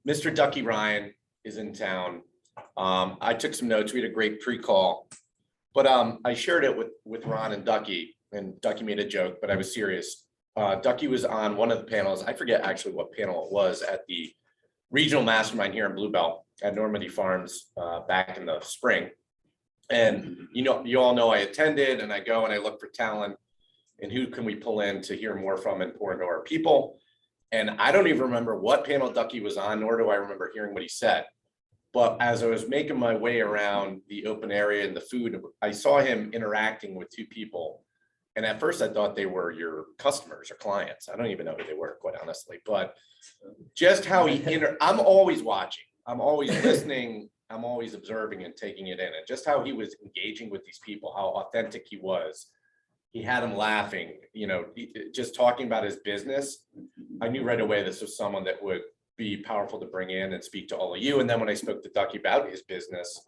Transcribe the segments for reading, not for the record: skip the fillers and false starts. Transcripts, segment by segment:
Mr. Ducky Ryan is in town. I took some notes. We had a great pre-call, but I shared it with Ron and Ducky made a joke, but I was serious. Ducky was on one of the panels. I forget actually what panel it was at the regional mastermind here in Bluebell at Normandy Farms back in the spring. And you all know I attended, and I go and I look for talent and who can we pull in to hear more from and pour into our people. And I don't even remember what panel Ducky was on, nor do I remember hearing what he said. But as I was making my way around the open area and the food, I saw him interacting with two people. And at first I thought they were your customers or clients. I don't even know who they were, quite honestly, but just how I'm always watching, I'm always listening, I'm always observing and taking it in, and just how he was engaging with these people, how authentic he was. He had them laughing, just talking about his business. I knew right away this was someone that would be powerful to bring in and speak to all of you. And then when I spoke to Ducky about his business,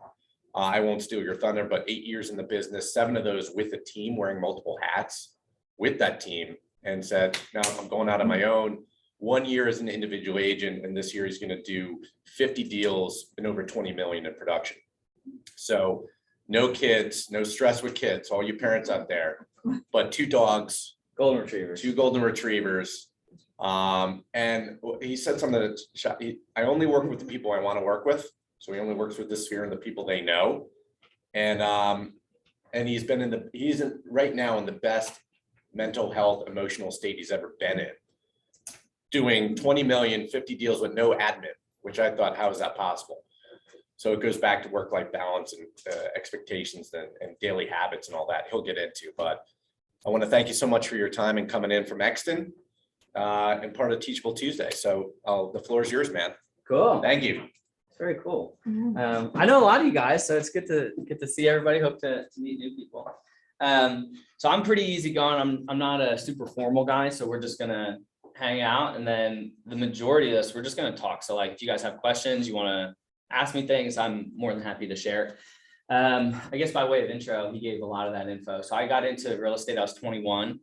I won't steal your thunder, but 8 years in the business, 7 of those with a team, wearing multiple hats with that team, and said, now I'm going out on my own. 1 year as an individual agent, and this year he's going to do 50 deals and over 20 million in production. So no kids, no stress with kids, all you parents out there, but 2 dogs, golden retrievers, 2 golden retrievers. And he said something that I only work with the people I want to work with. So he only works with the sphere and the people they know. And he's right now in the best mental health, emotional state he's ever been in, doing 20 million, 50 deals with no admin, which I thought, how is that possible? So it goes back to work-life balance and expectations and daily habits and all that he'll get into. But I want to thank you so much for your time and coming in from Exton and part of Teachable Tuesday. So the floor is yours, man. Cool. Thank you. Very cool. I know a lot of you guys, so it's good to see everybody. Hope to meet new people. So I'm pretty easygoing. I'm not a super formal guy, so we're just gonna hang out, and then the majority of this we're just gonna talk. So like, if you guys have questions, you want to ask me things, I'm more than happy to share. I guess by way of intro, he gave a lot of that info. So I got into real estate. I was 21.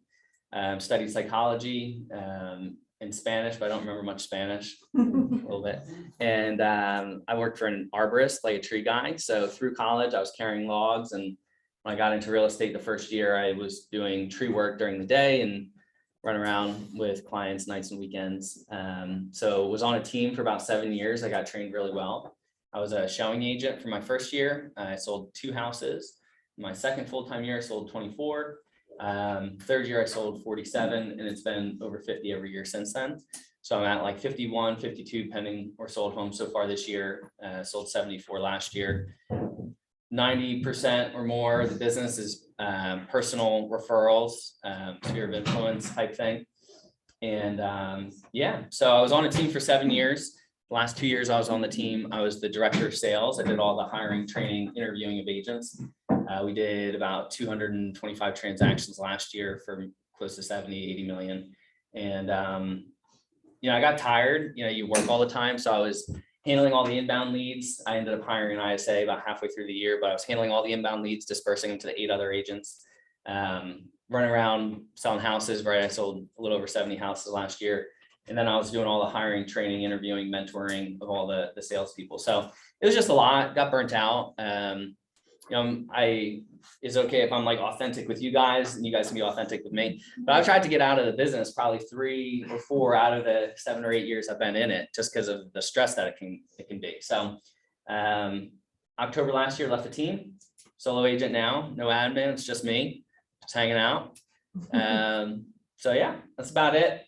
Studied psychology and Spanish, but I don't remember much Spanish, a little bit. And I worked for an arborist, like a tree guy. So through college, I was carrying logs. And when I got into real estate the first year, I was doing tree work during the day and run around with clients nights and weekends. So was on a team for about 7 years. I got trained really well. I was a showing agent for my first year. I sold 2 houses. My second full-time year, I sold 24. Third year I sold 47, and it's been over 50 every year since then. So I'm at like 51, 52 pending or sold homes so far this year. Sold 74 last year. 90% or more of the business is personal referrals, sphere of influence type thing. And yeah, so I was on a team for 7 years. The last 2 years I was on the team, I was the director of sales. I did all the hiring, training, interviewing of agents. We did about 225 transactions last year for close to 70, 80 million. And, I got tired, you work all the time. So I was handling all the inbound leads. I ended up hiring an ISA about halfway through the year, but I was handling all the inbound leads, dispersing them to the 8 other agents, running around selling houses, right? I sold a little over 70 houses last year. And then I was doing all the hiring, training, interviewing, mentoring of all the salespeople. So it was just a lot, got burnt out. It's okay if I'm like authentic with you guys and you guys can be authentic with me, but I've tried to get out of the business probably 3 or 4 out of the 7 or 8 years I've been in it, just because of the stress that it can be. So October last year, left the team, solo agent now, no admin, it's just me, just hanging out. So yeah, that's about it.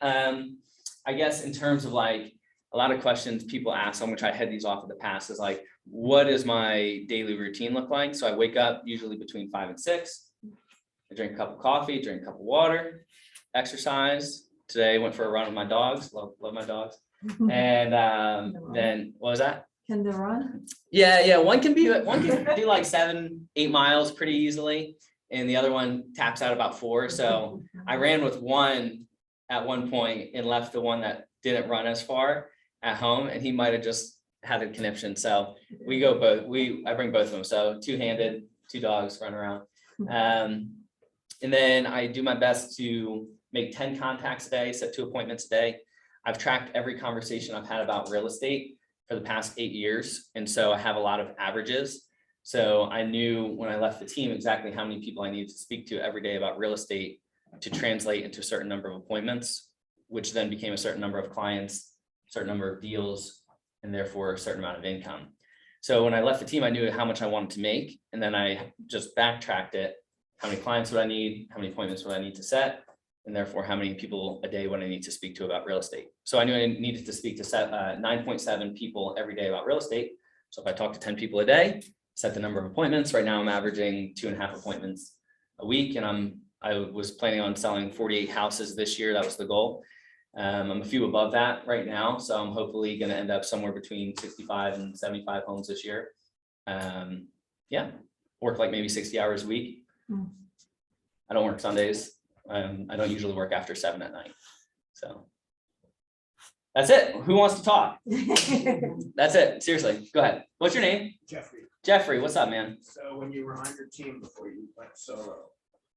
I guess in terms of like a lot of questions people ask, I'm gonna try to head these off at the pass, is like, what does my daily routine look like? So I wake up usually between 5 and 6. I drink a cup of coffee, drink a cup of water, exercise. Today I went for a run with my dogs. Love my dogs. And then what was that? Can they run? Yeah. One can do like 7-8 miles pretty easily, and the other one taps out about 4. So I ran with one at one point and left the one that didn't run as far at home, and he might have just had a conniption. So we go both. I bring both of them. So 2-handed, 2 dogs run around. And then I do my best to make 10 contacts a day, set 2 appointments a day. I've tracked every conversation I've had about real estate for the past 8 years. And so I have a lot of averages. So I knew when I left the team exactly how many people I needed to speak to every day about real estate to translate into a certain number of appointments, which then became a certain number of clients, a certain number of deals, and therefore a certain amount of income. So when I left the team, I knew how much I wanted to make. And then I just backtracked it. How many clients would I need? How many appointments would I need to set? And therefore, how many people a day would I need to speak to about real estate? So I knew I needed to speak to 9.7 people every day about real estate. So if I talk to 10 people a day, set the number of appointments. Right now I'm averaging 2.5 appointments a week. And I was planning on selling 48 houses this year. That was the goal. I'm a few above that right now. So I'm hopefully going to end up somewhere between 65 and 75 homes this year. Yeah, work like maybe 60 hours a week. I don't work Sundays. I don't usually work after 7 at night. So that's it. Who wants to talk? That's it. Seriously, go ahead. What's your name? Jeffrey, Jeffrey, what's up, man? so when you were on your team before you went solo,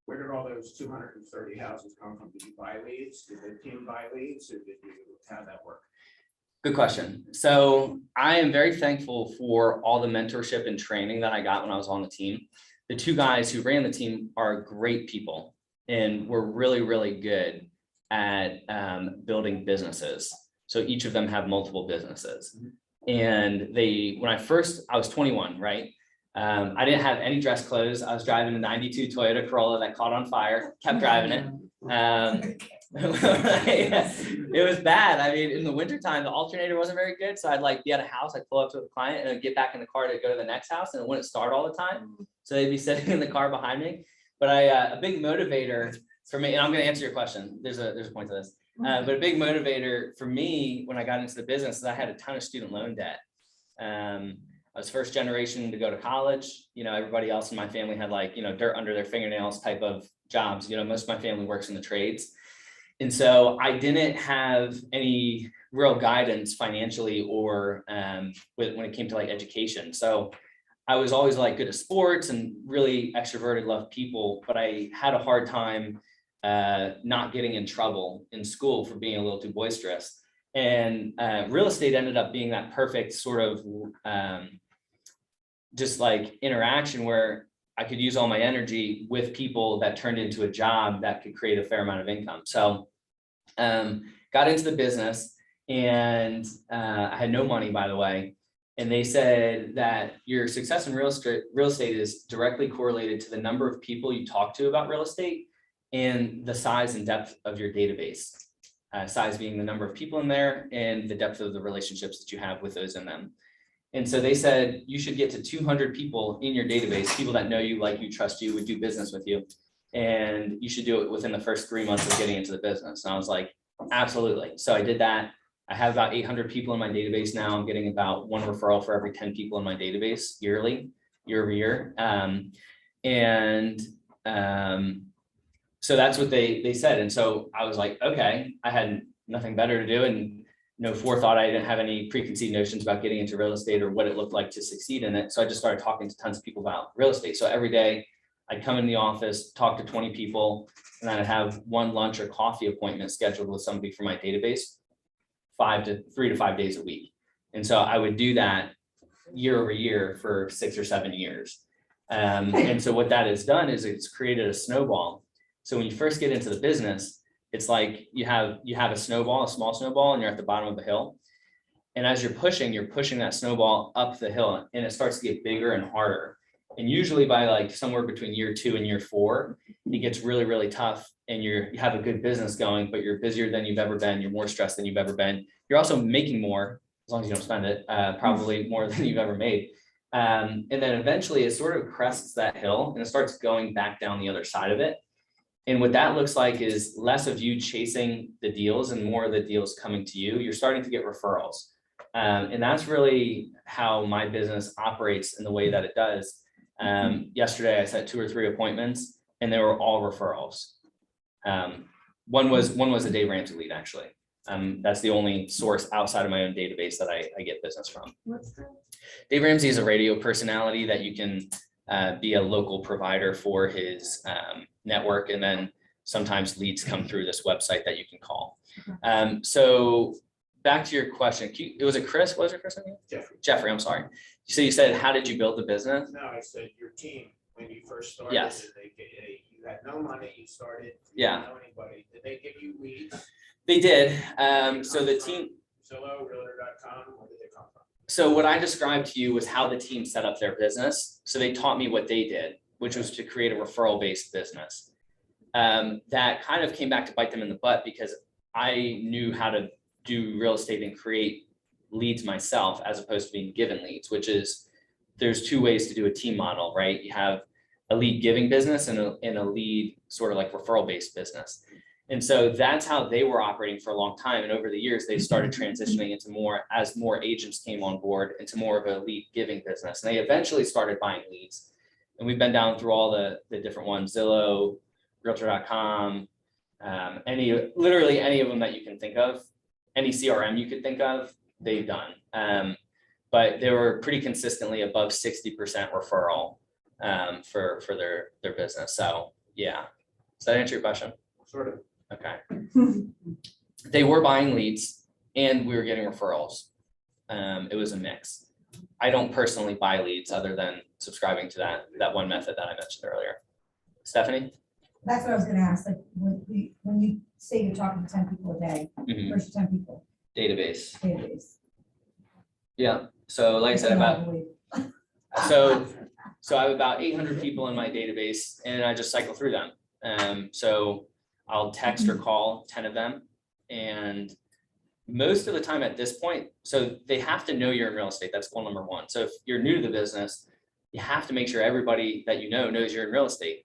where did all those 230 houses come from? Did you buy leads? Did the team buy leads, or did you, how'd that work? Good question. So I am very thankful for all the mentorship and training that I got when I was on the team. The two guys who ran the team are great people and were really, really good at building businesses. So each of them have multiple businesses. And when I was 21, right? I didn't have any dress clothes. I was driving a 92 Toyota Corolla that caught on fire, kept driving it. It was bad. I mean, in the wintertime, the alternator wasn't very good. So I'd like be at a house, I'd pull up to a client and I'd get back in the car to go to the next house, and it wouldn't start all the time. So they'd be sitting in the car behind me. But a big motivator for me, and I'm going to answer your question. There's a point to this. But a big motivator for me when I got into the business is I had a ton of student loan debt. I was first generation to go to college. You know, everybody else in my family had like, you know, dirt under their fingernails type of jobs. You know, most of my family works in the trades. And so I didn't have any real guidance financially or when it came to like education. So I was always like good at sports and really extroverted, loved people, but I had a hard time not getting in trouble in school for being a little too boisterous. And real estate ended up being that perfect sort of just like interaction where I could use all my energy with people that turned into a job that could create a fair amount of income. So got into the business, and I had no money, by the way. And they said that your success in real estate is directly correlated to the number of people you talk to about real estate and the size and depth of your database. Size being the number of people in there and the depth of the relationships that you have with those in them. And so they said, you should get to 200 people in your database, people that know you, like you, trust you, would do business with you. And you should do it within the first 3 months of getting into the business. And I was like, absolutely. So I did that. I have about 800 people in my database now. I'm getting about 1 referral for every 10 people in my database year over year. So that's what they said. And so I was like, okay, I had nothing better to do and no forethought. I didn't have any preconceived notions about getting into real estate or what it looked like to succeed in it. So I just started talking to tons of people about real estate. So every day I'd come in the office, talk to 20 people, and then I'd have 1 lunch or coffee appointment scheduled with somebody from my database 3 to 5 days a week. And so I would do that year over year for 6 or 7 years. And so what that has done is it's created a snowball. So when you first get into the business, it's like you have a snowball, a small snowball, and you're at the bottom of the hill. And as you're pushing that snowball up the hill, and it starts to get bigger and harder. And usually by like somewhere between year 2 and year 4, it gets really, really tough. And you have a good business going, but you're busier than you've ever been. You're more stressed than you've ever been. You're also making more, as long as you don't spend it, probably more than you've ever made. And then eventually it sort of crests that hill and it starts going back down the other side of it. And what that looks like is less of you chasing the deals and more of the deals coming to you. You're starting to get referrals. And that's really how my business operates in the way that it does. Yesterday I set 2 or 3 appointments and they were all referrals. One was a Dave Ramsey lead, actually. That's the only source outside of my own database that I get business from. What's that? Dave Ramsey is a radio personality that you can be a local provider for his network. And then sometimes leads come through this website that you can call. So back to your question, it was a Chris, what was it, Chris? Jeffrey, I'm sorry. So you said, how did you build the business? No, I said your team, when you first started. Yes. You had no money, you started. Yeah. You didn't know anybody. Did they give you leads? They did. So the team, Zillow, Realtor.com, where did they come from? so what I described to you was how the team set up their business. So they taught me what they did, which was to create a referral-based business. That kind of came back to bite them in the butt because I knew how to do real estate and create leads myself as opposed to being given leads, which is, there's two ways to do a team model, right? You have a lead giving business and a lead sort of like referral-based business. And so that's how they were operating for a long time. And over the years, they started transitioning into more, as more agents came on board, into more of a lead giving business. And they eventually started buying leads. And we've been down through all the different ones, Zillow, Realtor.com, literally any of them that you can think of, any CRM you could think of, they've done. But they were pretty consistently above 60% referral for their business. So yeah, does that answer your question? Sort of. Okay. They were buying leads and we were getting referrals. It was a mix. I don't personally buy leads other than subscribing to that one method that I mentioned earlier. Stephanie? That's what I was gonna ask, like, when you say you're talking to 10 people a day, Mhm. versus 10 people Database. database. Yeah. So like I said, about So I have about 800 people in my database and I just cycle through them. So I'll text or call 10 of them. And most of the time at this point, so they have to know you're in real estate. That's goal number one. So if you're new to the business, you have to make sure everybody that you know knows you're in real estate.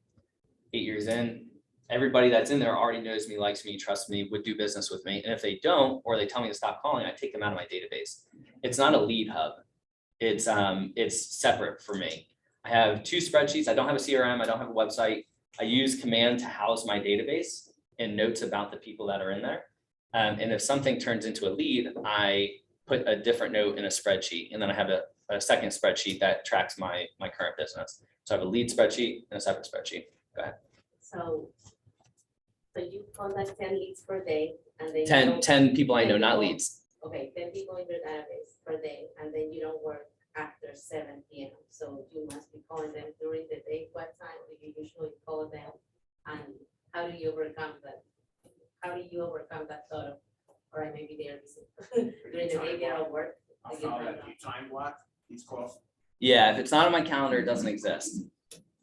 8 years in, everybody that's in there already knows me, likes me, trusts me, would do business with me. And if they don't, or they tell me to stop calling, I take them out of my database. It's not a lead hub. It's separate for me. I have 2 spreadsheets. I don't have a CRM. I don't have a website. I use Command to house my database and notes about the people that are in there. And if something turns into a lead, I put a different note in a spreadsheet. And then I have a second spreadsheet that tracks my current business. So I have a lead spreadsheet and a separate spreadsheet. Go ahead. So you contact 10 leads per day and then. 10 people I know, 10 not people. leads. Okay, 10 people in your database per day, and then you don't work after 7 p.m. So you must be calling them during the day. What time do you usually call them? And how do you overcome that? How do you overcome that thought of, all right, maybe they are busy during the day, they're at work? I'll follow that. You time block these calls. Yeah, if it's not on my calendar, it doesn't exist.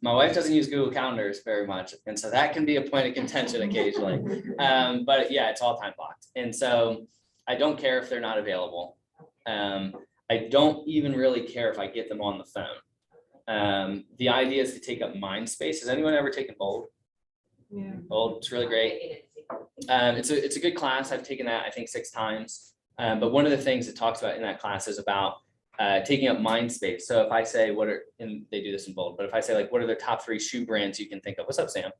My wife doesn't use Google Calendars very much, and so that can be a point of contention occasionally. But yeah, it's all time blocked. And so I don't care if they're not available. I don't even really care if I get them on the phone. The idea is to take up mind space. Has anyone ever taken Bold? Yeah. Bold, it's really great. It's a good class. I've taken that, I think, 6 times. But one of the things it talks about in that class is about taking up mind space. So if I say and they do this in Bold, but if I say like, what are the top 3 shoe brands you can think of? What's up, Sam?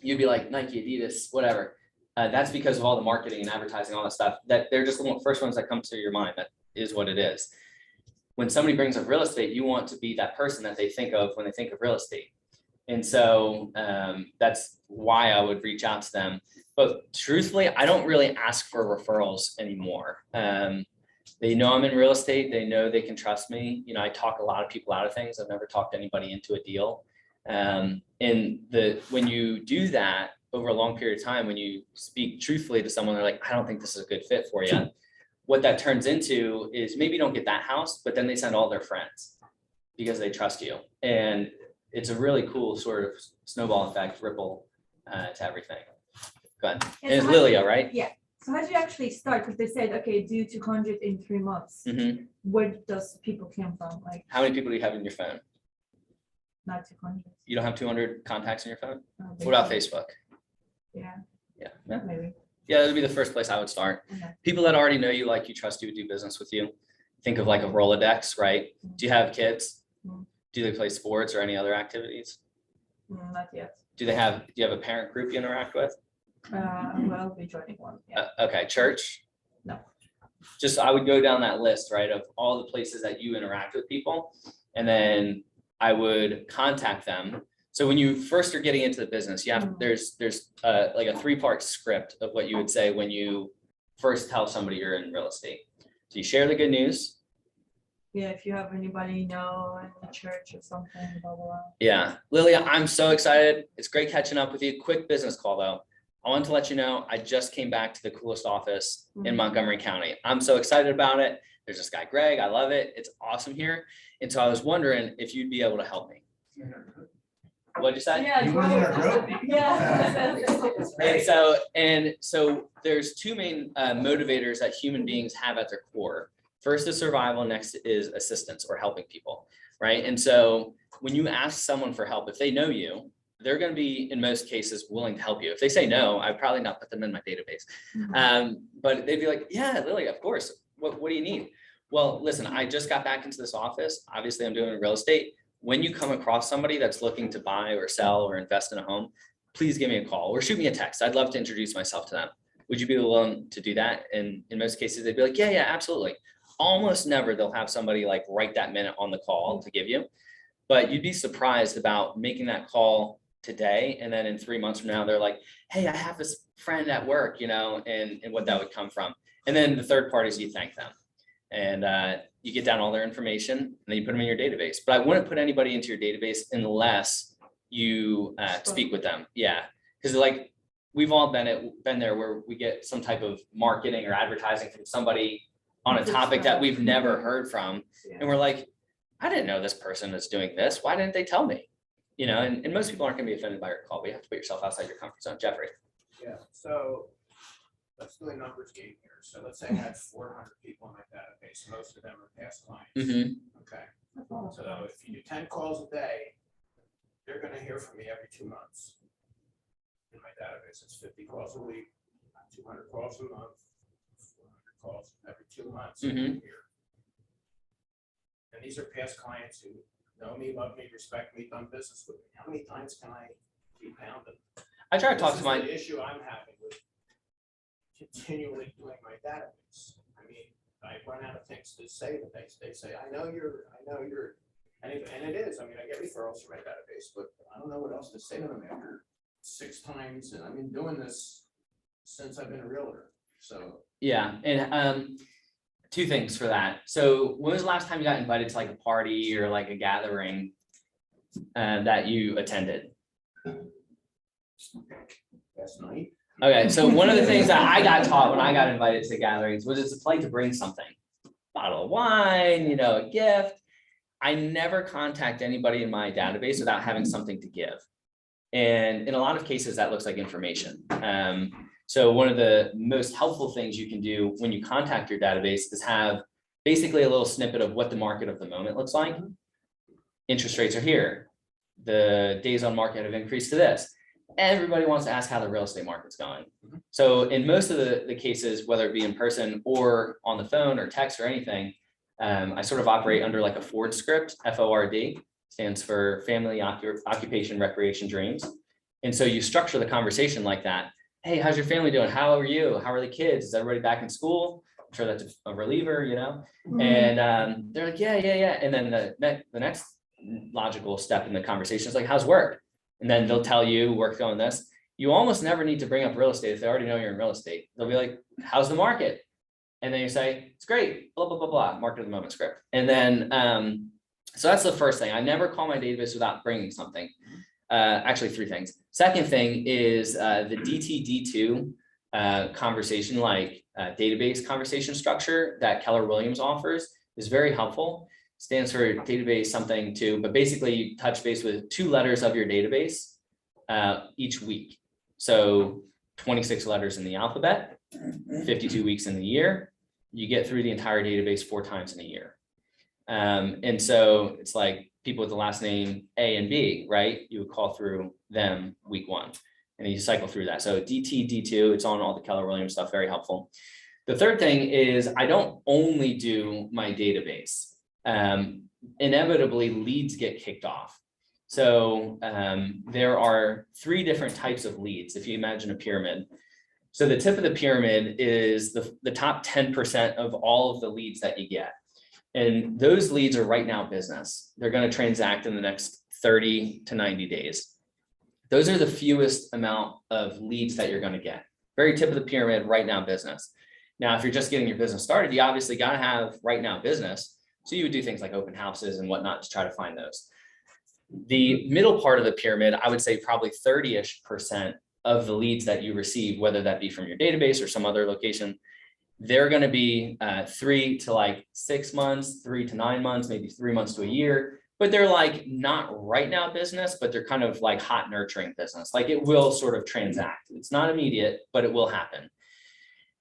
You'd be like Nike, Adidas, whatever. That's because of all the marketing and advertising, all that stuff, that they're just the first ones that come to your mind. That is what it is. When somebody brings up real estate, you want to be that person that they think of when they think of real estate. And so that's why I would reach out to them. But truthfully, I don't really ask for referrals anymore. They know I'm in real estate. They know they can trust me. You know, I talk a lot of people out of things. I've never talked anybody into a deal. And when you do that over a long period of time, when you speak truthfully to someone, they're like, I don't think this is a good fit for you. What that turns into is maybe you don't get that house, but then they send all their friends because they trust you. And it's a really cool sort of snowball effect, ripple to everything. Go ahead. Yeah, And it's so Lilia, right? Yeah. So how did you actually start? Because they said, okay, do 200 in 3 months. Mhm. Where does people come from? Like How many people do you have in your phone? not 200. You don't have 200 contacts in your phone? They What about say- Facebook? Yeah, Yeah. maybe. Yeah, that would be the first place I would start. Okay. People that already know you, like you, trust you, do business with you. Think of like a Rolodex, right? Do you have kids? No. Do they play sports or any other activities? Not yet. Do you have a parent group you interact with? Well, I'll be joining one. Yeah. Okay, church? No. Just, I would go down that list, right, of all the places that you interact with people. And then I would contact them. So when you first are getting into the business, you have, there's like a 3-part script of what you would say when you first tell somebody you're in real estate. So you share the good news. Yeah, if you have anybody you know in the church or something, blah, blah, blah. Yeah, Lilia, I'm so excited. It's great catching up with you. Quick business call though. I wanted to let you know, I just came back to the coolest office in Mhm. Montgomery County. I'm so excited about it. There's this guy, Greg. I love it. It's awesome here. And so I was wondering if you'd be able to help me. What'd you say? Yeah. You were in a group? Yeah. And so there's two main motivators that human beings have at their core. First is survival, next is assistance or helping people, right? And so when you ask someone for help, if they know you, they're going to be, in most cases, willing to help you. If they say no, I'd probably not put them in my database. But they'd be like, yeah, Lily, of course. What do you need? Well, listen, I just got back into this office. Obviously, I'm doing real estate. When you come across somebody that's looking to buy or sell or invest in a home, please give me a call or shoot me a text. I'd love to introduce myself to them. Would you be willing to do that? And in most cases, they'd be like, yeah, absolutely. Almost never they'll have somebody like right that minute on the call to give you. But you'd be surprised about making that call today. And then in 3 months from now, they're like, hey, I have this friend at work, and what that would come from. And then the third part is you thank them. And you get down all their information and then you put them in your database. But I wouldn't put anybody into your database unless you speak with them. Yeah. Because like we've all been there where we get some type of marketing or advertising from somebody on a topic that we've never heard from. And we're like, I didn't know this person is doing this. Why didn't they tell me? And most people aren't going to be offended by your call, but you have to put yourself outside your comfort zone. Jeffrey. Yeah, so let's do a numbers game here. So let's say I had 400 people in my database. Most of them are past clients. Okay, so if you do 10 calls a day, they're gonna hear from me every 2 months. In my database, it's 50 calls a week, 200 calls a month, 400 calls every 2 months. Mhm. And these are past clients who know me, love me, respect me, done business with me. How many times can I keep pounding? I try to talk This to is my, the issue I'm having with continually doing my database. I mean, I run out of things to say that they say, I know you're, and it is, I mean, I get referrals from my database, but I don't know what else to say to them after 6 times, and I've been doing this since I've been a realtor, so. yeah. And two things for that. So when was the last time you got invited to like a party or like a gathering that you attended? Last night. Okay, so one of the things that I got taught when I got invited to gatherings was it's polite to bring something, bottle of wine, a gift. I never contact anybody in my database without having something to give. And in a lot of cases, that looks like information. So one of the most helpful things you can do when you contact your database is have basically a little snippet of what the market of the moment looks like. Interest rates are here. The days on market have increased to this. Everybody wants to ask how the real estate market's going. So in most of the cases, whether it be in person or on the phone or text or anything, I sort of operate under like a Ford script. FORD stands for Family, Occupation, Recreation, Dreams. And so you structure the conversation like that. Hey, how's your family doing? How are you? How are the kids? Is everybody back in school? I'm sure that's a reliever, And they're like, yeah. And then the next logical step in the conversation is like, how's work? And then they'll tell you work on this. You almost never need to bring up real estate if they already know you're in real estate. They'll be like, how's the market? And then you say, it's great, blah, blah, blah, blah, market of the moment script. And then, so that's the first thing. I never call my database without bringing something. Actually, 3 things. Second thing is the DTD2 conversation, like database conversation structure that Keller Williams offers is very helpful. Stands for database something too, but basically you touch base with 2 letters of your database each week. So 26 letters in the alphabet, 52 weeks in the year. You get through the entire database 4 times in a year. And so it's like people with the last name A and B, right? You would call through them week 1 and you cycle through that. So DTD2, it's on all the Keller Williams stuff, very helpful. The third thing is I don't only do my database. Inevitably leads get kicked off. So there are 3 different types of leads. If you imagine a pyramid. So the tip of the pyramid is the top 10% of all of the leads that you get. And those leads are right now business. They're going to transact in the next 30 to 90 days. Those are the fewest amount of leads that you're going to get. Very tip of the pyramid, right now business. Now, if you're just getting your business started, you obviously got to have right now business. So you would do things like open houses and whatnot to try to find those. The middle part of the pyramid, I would say probably 30-ish% of the leads that you receive, whether that be from your database or some other location, they're going to be 3 to like 6 months, 3 to 9 months, maybe 3 months to a year. But they're like not right now business, but they're kind of like hot nurturing business. Like it will sort of transact. It's not immediate, but it will happen.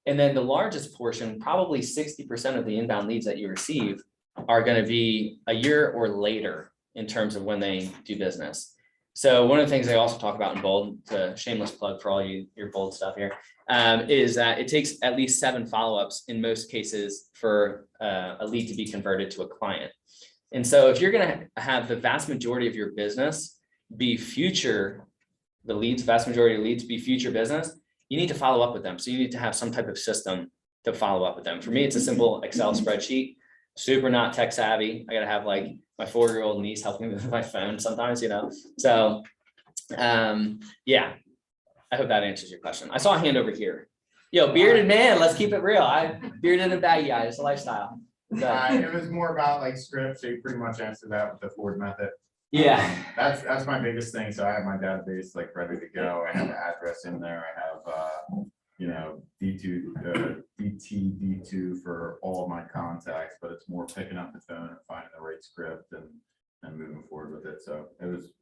And then the largest portion, probably 60% of the inbound leads that you receive are going to be a year or later in terms of when they do business. So one of the things I also talk about in Bold, to shameless plug for all your Bold stuff here, is that it takes at least 7 follow-ups in most cases for a lead to be converted to a client. And so if you're going to have the vast majority of your business be future, vast majority of leads be future business, you need to follow up with them. So you need to have some type of system to follow up with them. For me, it's a simple Excel spreadsheet, super not tech savvy. I got to have like my 4-year-old niece helping me with my phone sometimes, you know? So yeah, I hope that answers your question. I saw a hand over here. Yo, bearded man, let's keep it real. I bearded and baggy guy, it's a lifestyle. So, It was more about like scripts, so you pretty much answered that with the Ford method. yeah, That's my biggest thing, so I have my database like ready to go, I have an address in there, I have, you know, DT2 for all of my contacts, but it's more picking up the phone and finding the right script and moving forward with it, so it was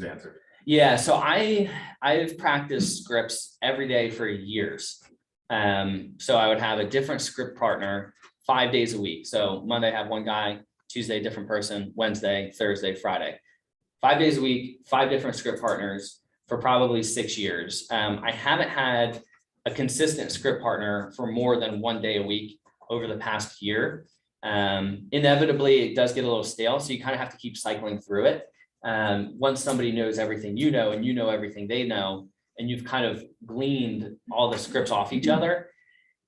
answered. yeah. So I've practiced scripts every day for years. So I would have a different script partner 5 days a week. So Monday I have one guy, Tuesday different person, Wednesday, Thursday, Friday. 5 days a week, 5 different script partners for probably 6 years. I haven't had a consistent script partner for more than 1 day a week over the past year. Inevitably, it does get a little stale, so you kind of have to keep cycling through it. Once somebody knows everything you know, and you know everything they know, and you've kind of gleaned all the scripts off each other,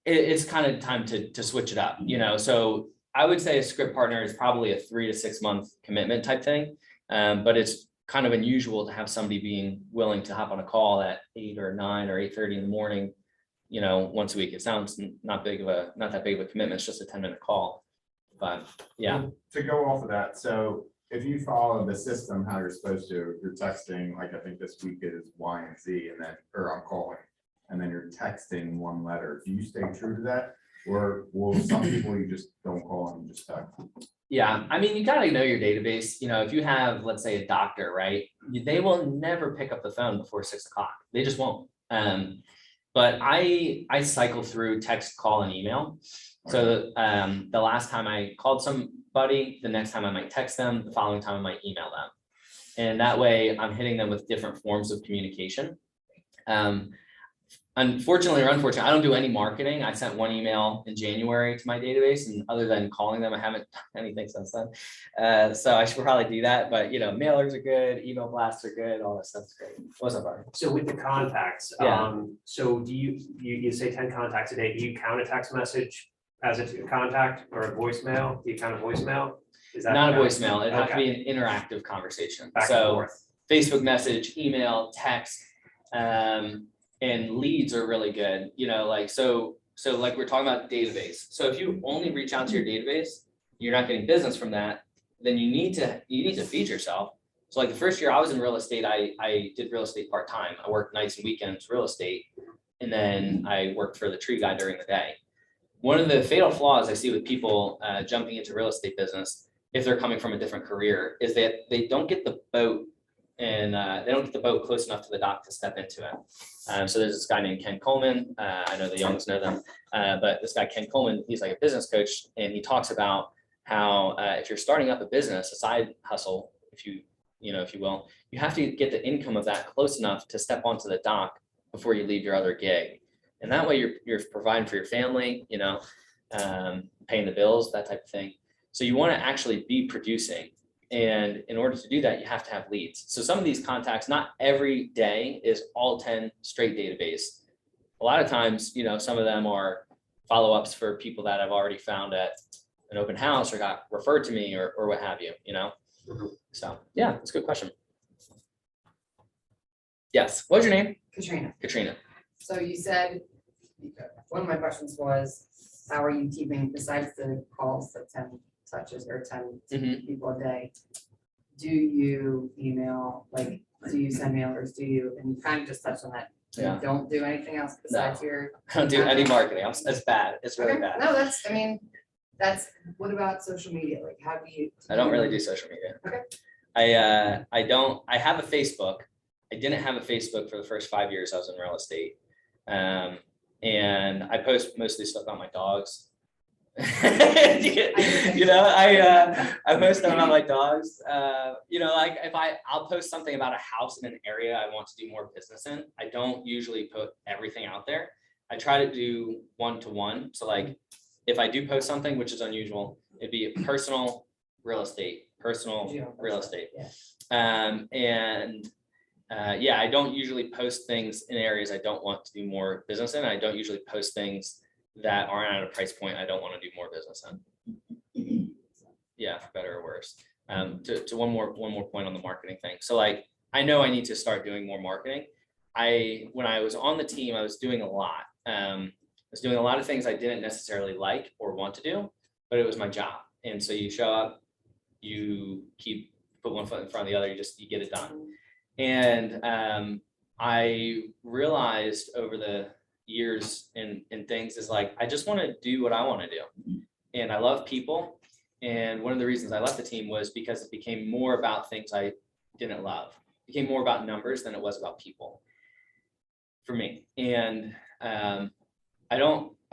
it's kind of time to switch it up, you know? So I would say a script partner is probably a 3 to 6 month commitment type thing. But it's kind of unusual to have somebody being willing to hop on a call at 8 or 9 or 8:30 in the morning, you know, once a week. It sounds not that big of a commitment. It's just a 10-minute call. But yeah. To go off of that, so if you follow the system, how you're supposed to, you're texting, like I think this week is Y and Z, and then, or I'm calling, and then you're texting one letter. Do you stay true to that? Or will some people you just don't call and just text? Yeah, I mean, you gotta know your database. You know, if you have, let's say, a doctor, right? They will never pick up the phone before 6 o'clock. They just won't. But I cycle through text, call, and email. So the last time I called somebody, the next time I might text them, the following time I might email them. And that way I'm hitting them with different forms of communication. Unfortunately or unfortunately, I don't do any marketing. I sent one email in January to my database, and other than calling them, I haven't done anything since then. So I should probably do that, but you know, mailers are good, email blasts are good, all that stuff's great. What's up, Barry? So with the contacts, Yeah. so do you say 10 contacts a day, do you count a text message as a contact or a voicemail? Do you count a voicemail? Is that Not a count? voicemail. It'd have to Okay. be an interactive conversation. Back and So forth. Facebook message, email, text, and leads are really good, you know, like, so like we're talking about database. So if you only reach out to your database, you're not getting business from that, then you need to feed yourself. So like the first year I was in real estate, I did real estate part-time. I worked nights and weekends, real estate. And then I worked for the tree guy during the day. One of the fatal flaws I see with people jumping into real estate business, if they're coming from a different career, is that they don't get the boat and they don't get the boat close enough to the dock to step into it. So there's this guy named Ken Coleman. I know the youngs know them, but this guy, Ken Coleman, he's like a business coach, and he talks about how if you're starting up a business, a side hustle, if you will, you have to get the income of that close enough to step onto the dock before you leave your other gig. And that way you're providing for your family, you know, paying the bills, that type of thing. So you want to actually be producing. And in order to do that, you have to have leads. So some of these contacts, not every day is all 10 straight database. A lot of times, you know, some of them are follow-ups for people that I've already found at an open house or got referred to me or what have you, you know? So yeah, it's a good question. Yes, what was your name? Katrina. Katrina. So you said One of my questions was, how are you keeping, besides the calls, the 10 touches or 10 Mhm. people a day? Do you email, like, do you send mailers, do you, and you kind of just touched on that. You Yeah. don't do anything else besides your. I don't do any marketing. It's bad. It's really Okay, bad. no, that's, I mean, what about social media? Like, how do you? I don't really do social media. Okay. I don't, I have a Facebook. I didn't have a Facebook for the first 5 years I was in real estate. And I post mostly stuff about my dogs. You know, I post stuff about my dogs. You know, like if I'll post something about a house in an area I want to do more business in. I don't usually put everything out there. I try to do one-to-one. So like if I do post something, which is unusual, it'd be personal real estate, personal real estate. Yeah, I don't usually post things in areas I don't want to do more business in. I don't usually post things that aren't at a price point I don't want to do more business in. Yeah, for better or worse. To one more point on the marketing thing. So like, I know I need to start doing more marketing. When I was on the team, I was doing a lot. I was doing a lot of things I didn't necessarily like or want to do, but it was my job. And so you show up, you put one foot in front of the other, you get it done. And I realized over the years and things is like, I just want to do what I want to do. And I love people. And one of the reasons I left the team was because it became more about things I didn't love. It became more about numbers than it was about people for me. And I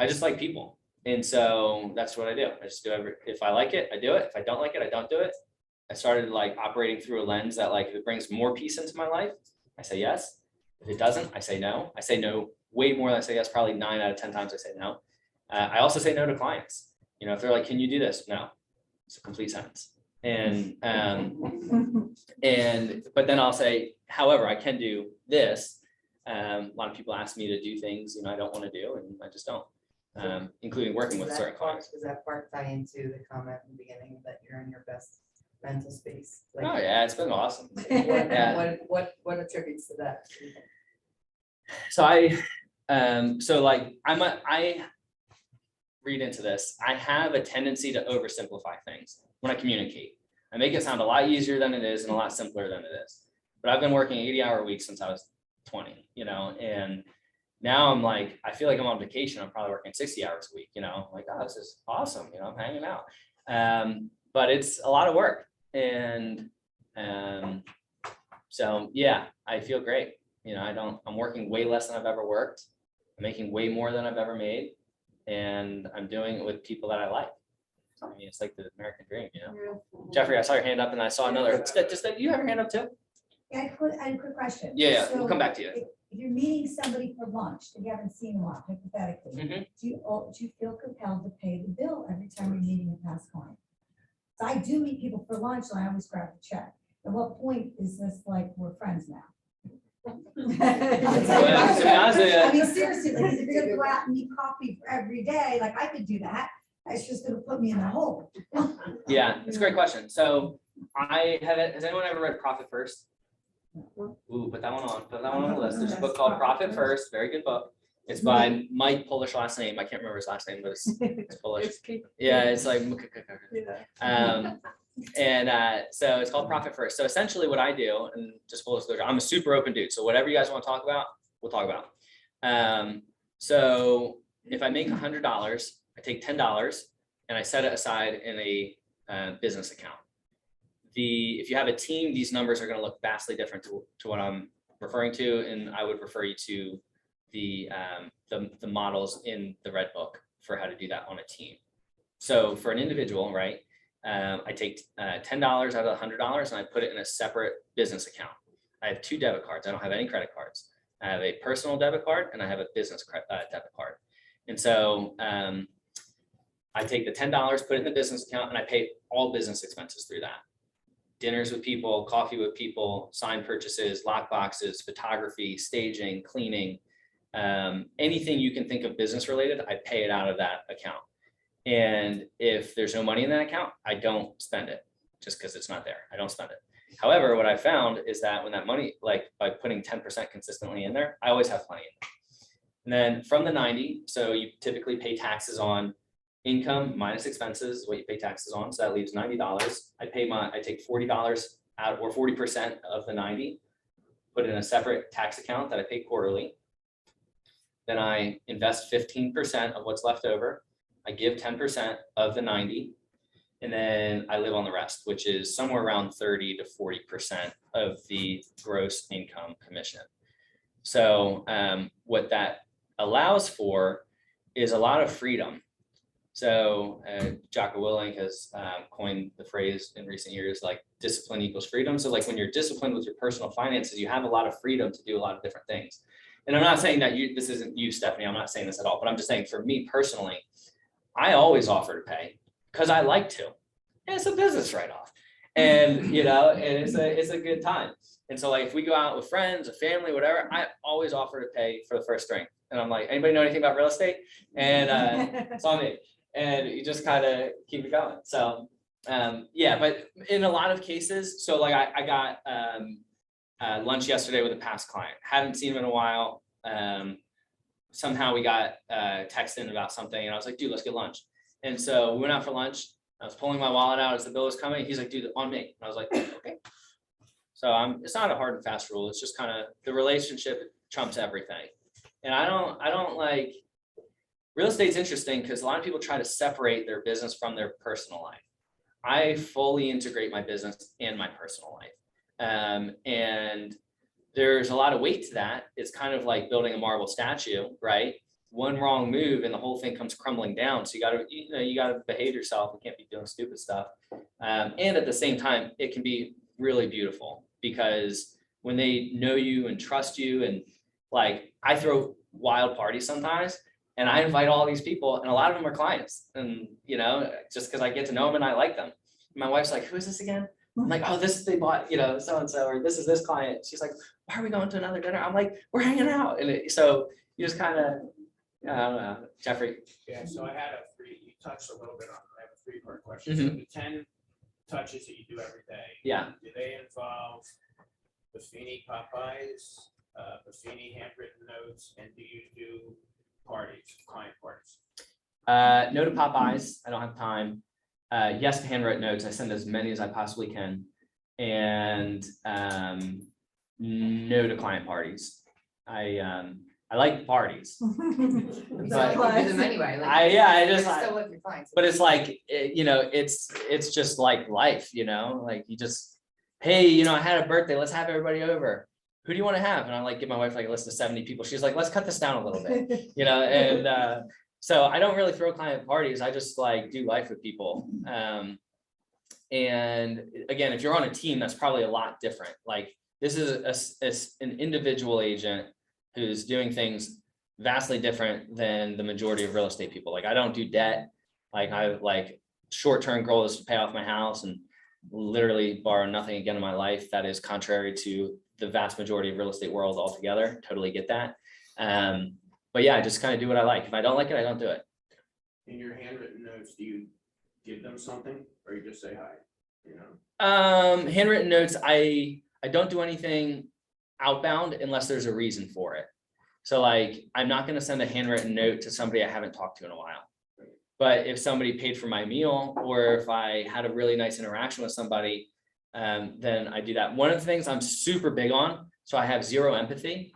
just like people. And so that's what I do. I just do if I like it, I do it. If I don't like it, I don't do it. I started like operating through a lens that like, if it brings more peace into my life, I say yes. If it doesn't, I say no. I say no way more than I say yes. Probably 9 out of 10 times I say no. I also say no to clients. You know, if they're like, can you do this? No, it's a complete sentence. And but then I'll say, however, I can do this. A lot of people ask me to do things, you know, I don't want to do, and I just don't, including working with certain clients. Does that part tie into the comment in the beginning that you're in your best mental space? Like, Oh yeah, it's been awesome. what attributes to that? So I read into this. I have a tendency to oversimplify things when I communicate. I make it sound a lot easier than it is and a lot simpler than it is. But I've been working 80-hour weeks since I was 20, you know, and now I'm like, I feel like I'm on vacation. I'm probably working 60 hours a week, you know, I'm like, oh, this is awesome. You know, I'm hanging out. But it's a lot of work. And so, yeah, I feel great. You know, I'm working way less than I've ever worked. I'm making way more than I've ever made. And I'm doing it with people that I like. I mean, it's like the American dream, you know? Jeffrey, I saw your hand up and I saw another. You have your hand up too? Yeah, I had a quick question. Yeah, So we'll come back to you. If you're meeting somebody for lunch that you haven't seen in a while, hypothetically, Mhm. do you feel compelled to pay the bill every time you're meeting a past client? So I do meet people for lunch, and I always grab the check. At what point is this like, we're friends now? To be honest with you, I mean, seriously, like, if you're gonna go out and eat coffee every day, like I could do that. It's just gonna put me in that hole. yeah, it's a great question. So has anyone ever read Profit First? Ooh, put that one on the list. There's a book called Profit First, very good book. It's by Mike, Polish last name. I can't remember his last name, but it's Polish. Yeah, it's like, so it's called Profit First. So essentially what I do, and just full disclosure, I'm a super open dude. So whatever you guys want to talk about, we'll talk about. So if I make $100, I take $10 and I set it aside in a business account. If you have a team, these numbers are going to look vastly different to what I'm referring to, and I would refer you to the models in the Red Book for how to do that on a team. So for an individual, right, I take $10 out of $100 and I put it in a separate business account. I have 2 debit cards. I don't have any credit cards. I have a personal debit card and I have a business debit card. And so I take the $10, put it in the business account, and I pay all business expenses through that. Dinners with people, coffee with people, sign purchases, lock boxes, photography, staging, cleaning, anything you can think of business related, I pay it out of that account. And if there's no money in that account, I don't spend it just because it's not there. I don't spend it. However, what I found is that when that money, like by putting 10% consistently in there, I always have plenty in there. And then from the 90, so you typically pay taxes on income minus expenses, what you pay taxes on. So that leaves $90. I take $40 out, or 40% of the 90, put it in a separate tax account that I pay quarterly. Then I invest 15% of what's left over. I give 10% of the 90, and then I live on the rest, which is somewhere around 30 to 40% of the gross income commission. So what that allows for is a lot of freedom. So Jocko Willink has coined the phrase in recent years, like discipline equals freedom. So like when you're disciplined with your personal finances, you have a lot of freedom to do a lot of different things. And I'm not saying that this isn't you, Stephanie, I'm not saying this at all, but I'm just saying for me personally, I always offer to pay because I like to. And it's a business write-off. And you know, and it's a good time. And so like if we go out with friends or family, whatever, I always offer to pay for the first drink. And I'm like, anybody know anything about real estate? And it's on me. And you just kind of keep it going. So yeah, but in a lot of cases, so like I got lunch yesterday with a past client. Hadn't seen him in a while. Somehow we got texting about something, and I was like, dude, let's get lunch. And so we went out for lunch. I was pulling my wallet out as the bill was coming. He's like, dude, on me. And I was like, okay. So it's not a hard and fast rule. It's just kind of the relationship trumps everything. And I don't like, real estate's interesting because a lot of people try to separate their business from their personal life. I fully integrate my business and my personal life. And there's a lot of weight to that. It's kind of like building a marble statue, right? One wrong move and the whole thing comes crumbling down. So you gotta behave yourself. You can't be doing stupid stuff. And at the same time, it can be really beautiful because when they know you and trust you, and like I throw wild parties sometimes and I invite all these people and a lot of them are clients, and you know, just because I get to know them and I like them. My wife's like, who is this again? I'm like, oh, they bought, you know, so-and-so, or this is this client. She's like, why are we going to another dinner? I'm like, we're hanging out. And so you just kind of, I don't know, Jeffrey. Yeah, so I had you touched a little bit on, I have a 3-part question. So the 10 touches that you do every day. Yeah. Do they involve Buffini Popeyes, Buffini handwritten notes, and do you do parties, client parties? No to Popeyes. I don't have time. Yes to handwritten notes. I send as many as I possibly can. And no to client parties. I like parties. So But- you do them anyway, like. I just, you're still with your clients. but it's like, you know, it's just like life, you know, like you just, hey, you know, I had a birthday, let's have everybody over. Who do you want to have? And I like give my wife like a list of 70 people. She's like, let's cut this down a little bit, you know, and so I don't really throw client parties. I just like do life with people. And again, if you're on a team, that's probably a lot different. Like this is an individual agent who's doing things vastly different than the majority of real estate people. Like I don't do debt. Like I like short-term goal is to pay off my house and literally borrow nothing again in my life. That is contrary to the vast majority of real estate world altogether. Totally get that. But yeah, I just kind of do what I like. If I don't like it, I don't do it. In your handwritten notes, do you give them something or you just say hi? You know? Handwritten notes, I don't do anything outbound unless there's a reason for it. So like, I'm not going to send a handwritten note to somebody I haven't talked to in a while. But if somebody paid for my meal, or if I had a really nice interaction with somebody, then I do that. One of the things I'm super big on, so I have zero empathy.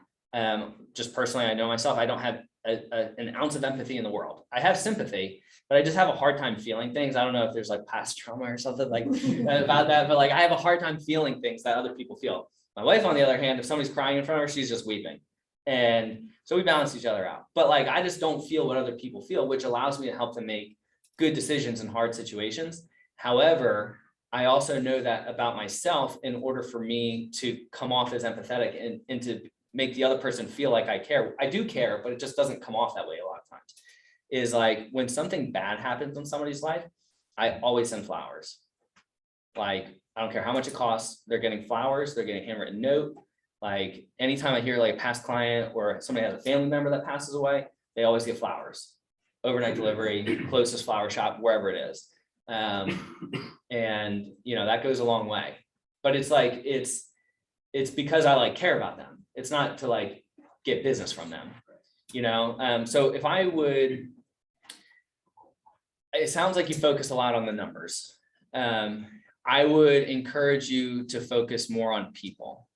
Just personally, I know myself, I don't have an ounce of empathy in the world. I have sympathy, but I just have a hard time feeling things. I don't know if there's like past trauma or something like about that, but like I have a hard time feeling things that other people feel. My wife, on the other hand, if somebody's crying in front of her, she's just weeping. And so we balance each other out. But like, I just don't feel what other people feel, which allows me to help them make good decisions in hard situations. However, I also know that about myself, in order for me to come off as empathetic and to make the other person feel like I care. I do care, but it just doesn't come off that way a lot of times. Is like when something bad happens in somebody's life, I always send flowers. Like, I don't care how much it costs, they're getting flowers, they're getting a handwritten note. Like anytime I hear like a past client or somebody has a family member that passes away, they always get flowers. Overnight delivery, closest flower shop, wherever it is. And you know, that goes a long way. But it's like, it's because I like care about them. It's not to like get business from them. So if I would, it sounds like you focus a lot on the numbers. I would encourage you to focus more on people.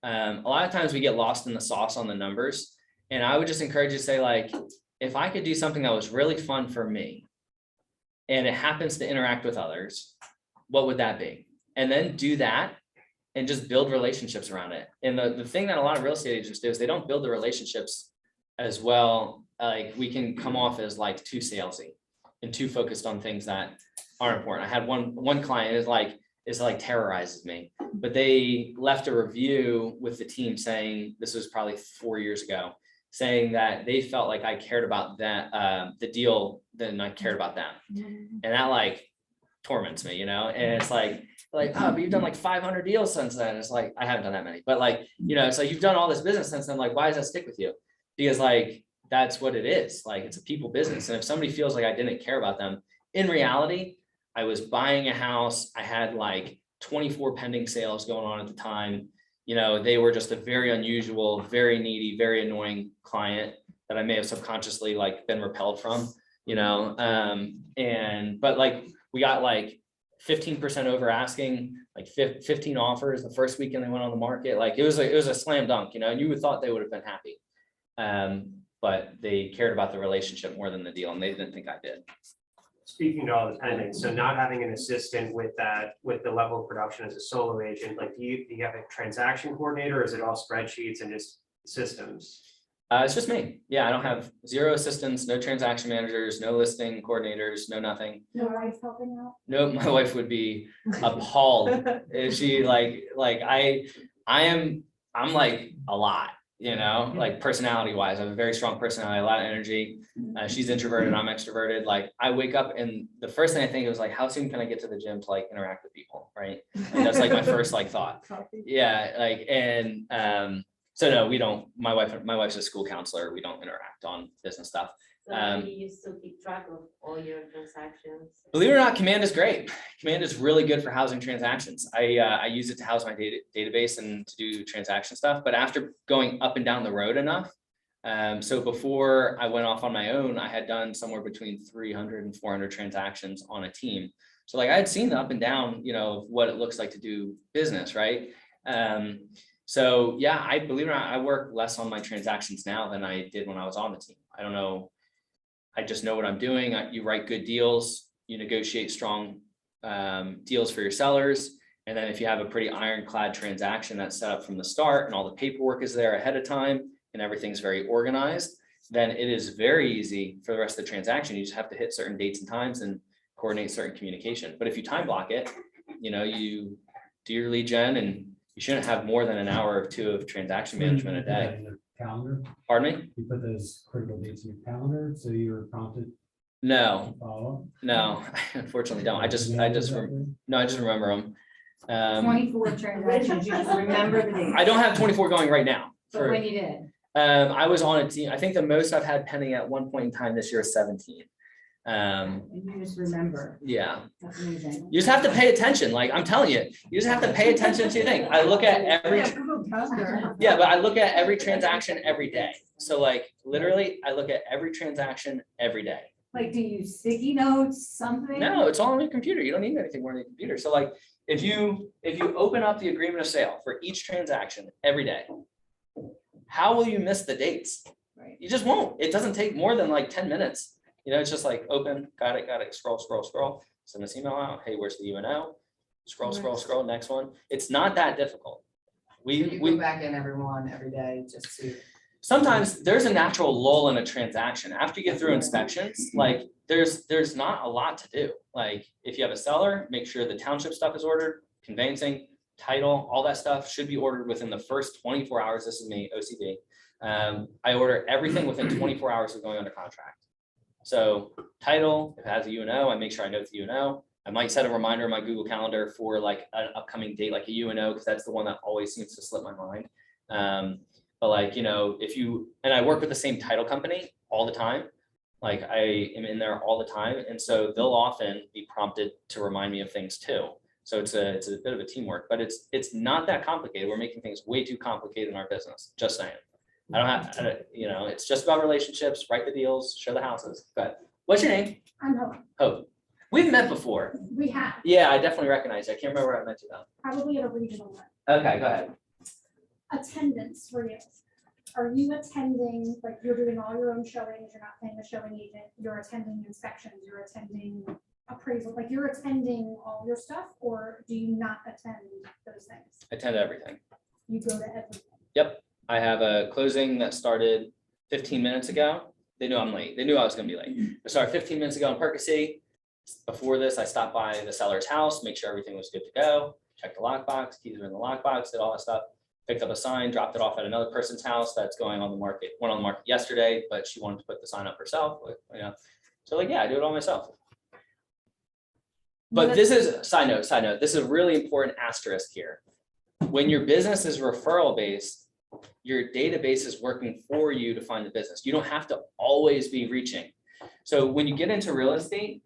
A lot of times we get lost in the sauce on the numbers, and I would just encourage you to say, like, if I could do something that was really fun for me and it happens to interact with others, what would that be? And then do that and just build relationships around it. And the thing that a lot of real estate agents do is they don't build the relationships as well. Like, we can come off as like too salesy and too focused on things that aren't important. I had one client is like terrorizes me, but they left a review with the team saying, this was probably 4 years ago, saying that they felt like I cared about that, the deal, than I cared about them. And that like torments me, and it's like, oh, but you've done like 500 deals since then. It's like, I haven't done that many, but like, it's like, you've done all this business since then. Like, why does that stick with you? Because like, that's what it is. Like, it's a people business. And if somebody feels like I didn't care about them, in reality, I was buying a house. I had like 24 pending sales going on at the time. They were just a very unusual, very needy, very annoying client that I may have subconsciously like been repelled from, but like, we got like 15% over asking, like 15 offers the first weekend they went on the market. Like, it was a slam dunk, and you would thought they would have been happy. But they cared about the relationship more than the deal, and they didn't think I did. Speaking to all the pending, so not having an assistant with the level of production as a solo agent, like, do you have a transaction coordinator, or is it all spreadsheets and just systems? It's just me. Yeah, I don't have zero assistants, no transaction managers, no listing coordinators, no nothing. No wife helping out? No, my wife would be appalled if she I'm like a lot, like personality wise. I have a very strong personality, a lot of energy. She's introverted, I'm extroverted. Like, I wake up and the first thing I think is like, how soon can I get to the gym to like interact with people? Right. And that's like my first like thought. Yeah. Like, and so no, we don't, my wife's a school counselor. We don't interact on business stuff. So how do you still keep track of all your transactions? Believe it or not, Command is great. Command is really good for housing transactions. I use it to house my database and to do transaction stuff. But after going up and down the road enough, so before I went off on my own, I had done somewhere between 300 and 400 transactions on a team. So like, I had seen the up and down, of what it looks like to do business, right? So yeah, I believe it or not, I work less on my transactions now than I did when I was on the team. I don't know. I just know what I'm doing. You write good deals, you negotiate strong deals for your sellers. And then if you have a pretty ironclad transaction that's set up from the start and all the paperwork is there ahead of time and everything's very organized, then it is very easy for the rest of the transaction. You just have to hit certain dates and times and coordinate certain communication. But if you time block it, you do your lead gen, and you shouldn't have more than an hour or two of transaction management a day. Calendar, Pardon me? you put those critical dates in your calendar, so you're prompted No, to follow. no, I unfortunately don't. I just remember them. 24 transactions, you just remember the date. I don't have 24 going right now. But when you did. I was on a team. I think the most I've had pending at one point in time this year is 17. And you just remember. Yeah. That's amazing. You just have to pay attention. Like, I'm telling you, you just have to pay attention to your thing. I look at every, yeah, but I look at every transaction every day. So like, literally, I look at every transaction every day. Like, do you use sticky notes, something? No, it's all on your computer. You don't need anything more on your computer. So like, if you open up the agreement of sale for each transaction every day, how will you miss the dates? Right. You just won't. It doesn't take more than like 10 minutes. It's just like open, got it, scroll, send this email out. Hey, where's the UNO? Scroll, next one. It's not that difficult. You go back in every day just to. Sometimes there's a natural lull in a transaction. After you get through inspections, like there's not a lot to do. Like, if you have a seller, make sure the township stuff is ordered, conveyancing, title, all that stuff should be ordered within the first 24 hours. This is me, OCB. I order everything within 24 hours of going under contract. So title, if it has a UNO, I make sure I note the UNO. I might set a reminder in my Google Calendar for like an upcoming date, like a UNO, because that's the one that always seems to slip my mind. But like, and I work with the same title company all the time. Like, I am in there all the time. And so they'll often be prompted to remind me of things too. So it's a bit of a teamwork, but it's not that complicated. We're making things way too complicated in our business, just saying. I don't have, it's just about relationships, write the deals, show the houses. But what's your name? I'm Hope. Hope. We've met before. We have, Yeah, I definitely recognize you. I can't remember where I met you though. probably at a regional one. Okay, go ahead. Attendance for you. Are you attending, like you're doing all your own showings, you're not paying a showing agent, you're attending inspections, you're attending appraisal, like you're attending all your stuff, or do you not attend those things? Attend everything. You go to everything. Yep. I have a closing that started 15 minutes ago. They knew I'm late. They knew I was gonna be late. I started 15 minutes ago in Percy. Before this, I stopped by the seller's house, make sure everything was good to go, checked the lockbox, keys were in the lockbox, did all that stuff. Picked up a sign, dropped it off at another person's house that's going on the market, went on the market yesterday, but she wanted to put the sign up herself, So like, yeah, I do it all myself. But this is, side note, this is a really important asterisk here. When your business is referral based, your database is working for you to find the business. You don't have to always be reaching. So when you get into real estate,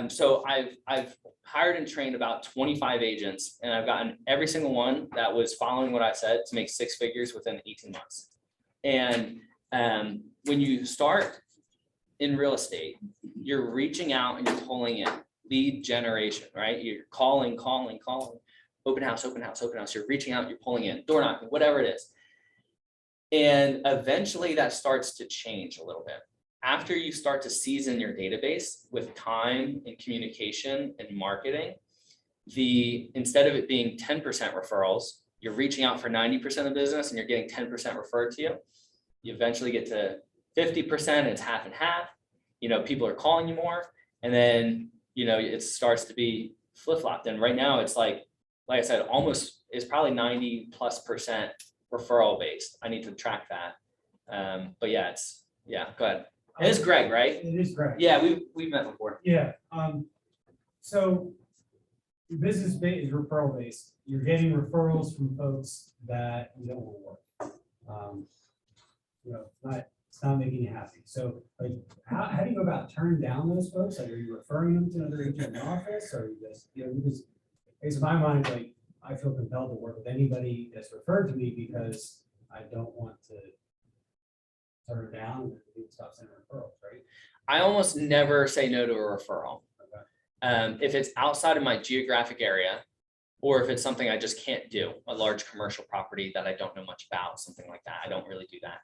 so I've hired and trained about 25 agents, and I've gotten every single one that was following what I said to make 6 figures within 18 months. And when you start in real estate, you're reaching out and you're pulling in lead generation, right? You're calling, open house. You're reaching out, you're pulling in, door knocking, whatever it is. And eventually that starts to change a little bit. After you start to season your database with time and communication and marketing, instead of it being 10% referrals, you're reaching out for 90% of the business and you're getting 10% referred to you. You eventually get to 50%, it's half and half. People are calling you more, and then, it starts to be flip-flopped. And right now it's like I said, almost it's probably 90+% referral based. I need to track that. But yeah, go ahead. It is Greg, right? It is Greg. Yeah, we've met before. Yeah, so your business is referral based. You're getting referrals from folks that you don't want to work. It's not making you happy. So like, how do you go about turning down those folks? Like, are you referring them to another agent in the office, or are you just, because in my mind, like, I feel compelled to work with anybody that's referred to me because I don't want to turn it down and stop sending referrals, right? I almost never say no to a referral. Okay. If it's outside of my geographic area, or if it's something I just can't do, a large commercial property that I don't know much about, something like that, I don't really do that.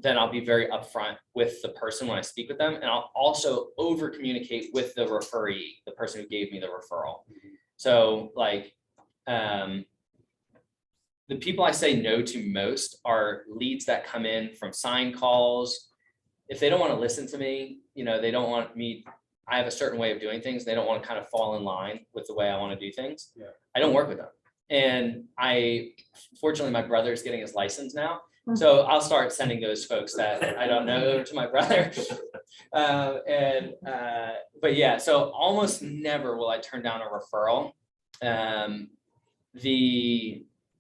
Then I'll be very upfront with the person when I speak with them, and I'll also over communicate with the referee, the person who gave me the referral. So like, the people I say no to most are leads that come in from sign calls. If they don't want to listen to me, they don't want me, I have a certain way of doing things. They don't want to kind of fall in line with the way I want to do things. Yeah. I don't work with them. And fortunately, my brother's getting his license now. So I'll start sending those folks that I don't know to my brother. But yeah, so almost never will I turn down a referral.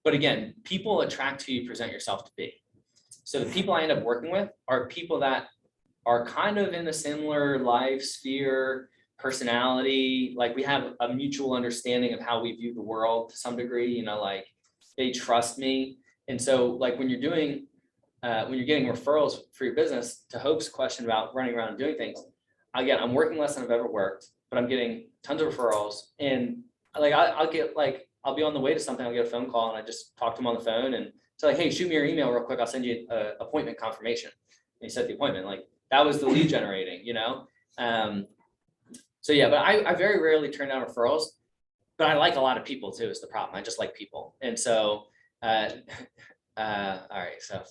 But again, people attract who you present yourself to be. So the people I end up working with are people that are kind of in a similar life sphere, personality, like we have a mutual understanding of how we view the world to some degree, like they trust me. And so like when you're getting referrals for your business, to Hope's question about running around and doing things, again, I'm working less than I've ever worked, but I'm getting tons of referrals. And like, I'll be on the way to something, I'll get a phone call and I just talk to him on the phone and say like, hey, shoot me your email real quick. I'll send you an appointment confirmation. And he set the appointment. Like that was the lead generating, So yeah, but I very rarely turn down referrals, but I like a lot of people too, is the problem. I just like people. And so, all right, so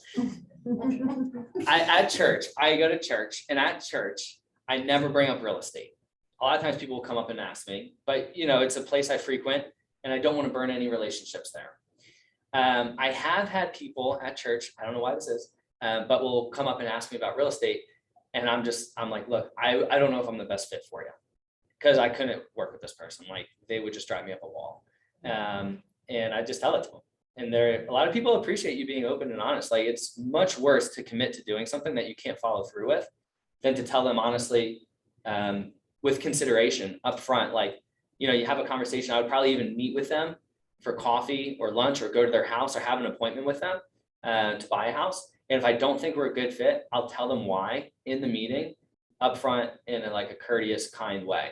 I go to church, and at church, I never bring up real estate. A lot of times people will come up and ask me, but it's a place I frequent and I don't want to burn any relationships there. I have had people at church, I don't know why this is, but will come up and ask me about real estate. And I'm like, look, I don't know if I'm the best fit for you, because I couldn't work with this person. Like they would just drive me up a wall. And I just tell it to them. And a lot of people appreciate you being open and honest. Like it's much worse to commit to doing something that you can't follow through with than to tell them honestly, with consideration up front. Like, you have a conversation. I would probably even meet with them for coffee or lunch or go to their house or have an appointment with them to buy a house. And if I don't think we're a good fit, I'll tell them why in the meeting upfront in a courteous, kind way.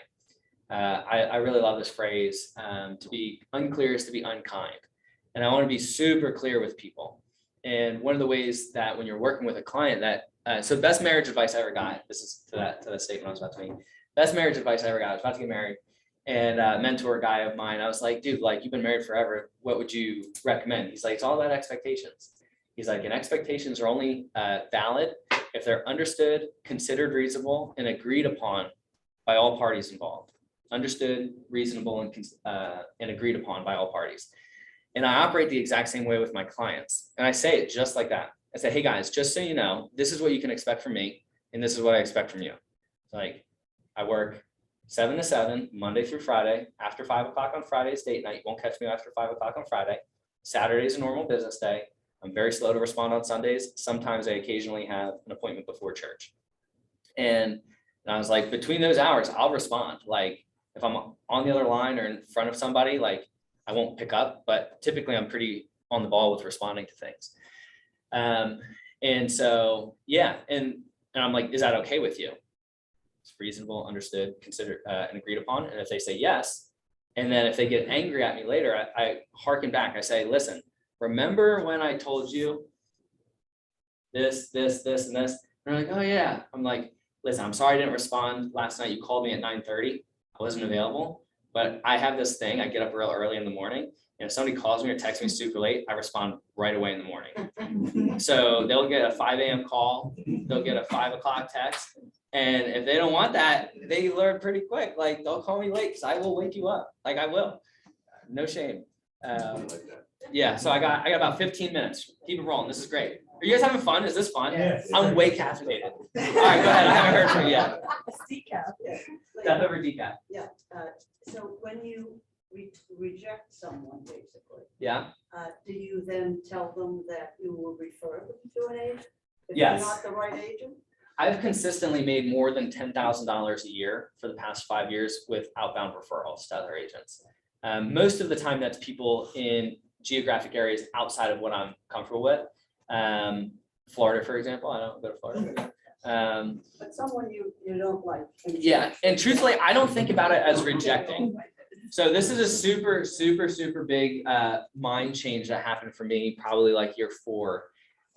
I really love this phrase, to be unclear is to be unkind. And I want to be super clear with people. And one of the ways that when you're working with a client that, so best marriage advice I ever got, this is to that statement I was about to make. Best marriage advice I ever got, I was about to get married, and a mentor guy of mine, I was like, dude, like you've been married forever. What would you recommend? He's like, it's all about expectations. He's like, and expectations are only valid if they're understood, considered reasonable, and agreed upon by all parties involved. Understood, reasonable, and agreed upon by all parties. And I operate the exact same way with my clients. And I say it just like that. I say, hey guys, just so you know, this is what you can expect from me, and this is what I expect from you. Like, I work 7 to 7, Monday through Friday. After 5 o'clock on Friday is date night. You won't catch me after 5 o'clock on Friday. Saturday is a normal business day. I'm very slow to respond on Sundays. Sometimes I occasionally have an appointment before church. And I was like, between those hours, I'll respond. Like, if I'm on the other line or in front of somebody, like, I won't pick up, but typically I'm pretty on the ball with responding to things. And so, yeah. And I'm like, is that okay with you? It's reasonable, understood, considered, and agreed upon. And if they say yes, and then if they get angry at me later, I hearken back. I say, listen, remember when I told you this, and this? And they're like, oh yeah. I'm like, listen, I'm sorry I didn't respond last night. You called me at 9:30. I wasn't available, but I have this thing. I get up real early in the morning. And if somebody calls me or texts me super late, I respond right away in the morning. So they'll get a 5 a.m. call. They'll get a 5 o'clock text. And if they don't want that, they learn pretty quick. Like, don't call me late because I will wake you up. Like, I will. No shame. Yeah, so I got about 15 minutes. Keep it rolling. This is great. Are you guys having fun? Is this fun? Yes. I'm way caffeinated. All right, go ahead. I haven't heard from you yet. Decaf, yeah. Death over decaf. Yeah, so when you reject someone, basically, Yeah. do you then tell them that you will refer them to an agent? If Yes. you're not the right agent? I've consistently made more than $10,000 a year for the past 5 years with outbound referrals to other agents. Most of the time, that's people in geographic areas outside of what I'm comfortable with. Florida, for example, I don't go to Florida. But someone you don't like. Yeah, and truthfully, I don't think about it as rejecting. So this is a super, super, super big mind change that happened for me probably like year 4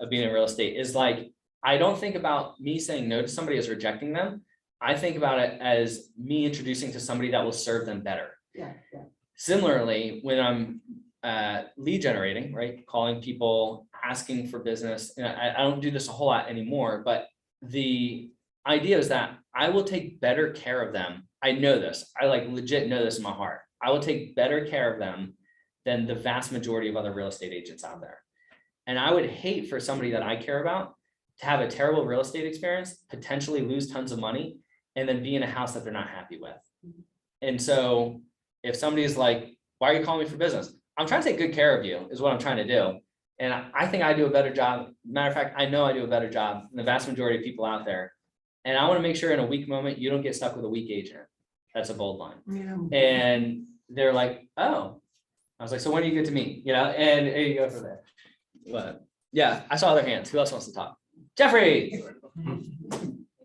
of being in real estate. Is like, I don't think about me saying no to somebody as rejecting them. I think about it as me introducing to somebody that will serve them better. Yeah. Similarly, when I'm lead generating, right, calling people, asking for business, and I don't do this a whole lot anymore, but the idea is that I will take better care of them. I know this. I like legit know this in my heart. I will take better care of them than the vast majority of other real estate agents out there. And I would hate for somebody that I care about to have a terrible real estate experience, potentially lose tons of money, and then be in a house that they're not happy with. And so if somebody is like, why are you calling me for business? I'm trying to take good care of you is what I'm trying to do. And I think I do a better job. Matter of fact, I know I do a better job than the vast majority of people out there. And I want to make sure in a weak moment, you don't get stuck with a weak agent. That's a bold line. Yeah. And they're like, oh, I was like, so when do you get to meet? You know, and there you go from there. But yeah, I saw other hands. Who else wants to talk? Jeffrey.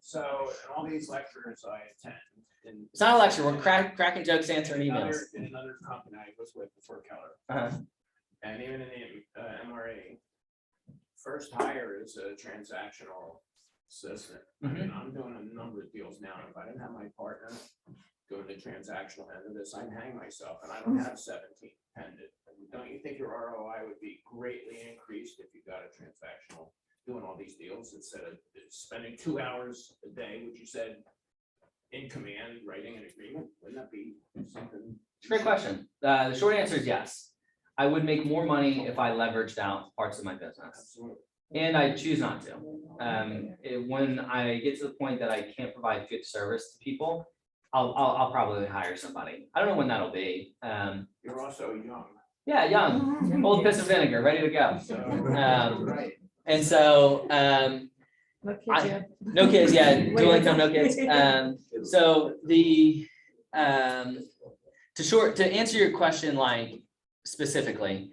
So in all these lectures I attend. It's not a lecture. We're cracking jokes, answering emails. In another company I was with before Keller. Uh-huh. And even in the MRA, first hire is a transactional assistant. I mean, I'm doing a number of deals now. If I didn't have my partner doing the transactional end of this, I'd hang myself, and I don't have 17 pending. Don't you think your ROI would be greatly increased if you got a transactional doing all these deals instead of spending 2 hours a day, which you said in command, writing an agreement? Wouldn't that be something? Great question. The short answer is yes. I would make more money if I leveraged out parts of my business. Absolutely. And I choose not to. When I get to the point that I can't provide good service to people, I'll probably hire somebody. I don't know when that'll be. You're also young. Yeah, young, old piss of vinegar, ready to go. So, Right. And so, No kids yet. no kids, yeah, dual income, no kids. So the to answer your question, like specifically,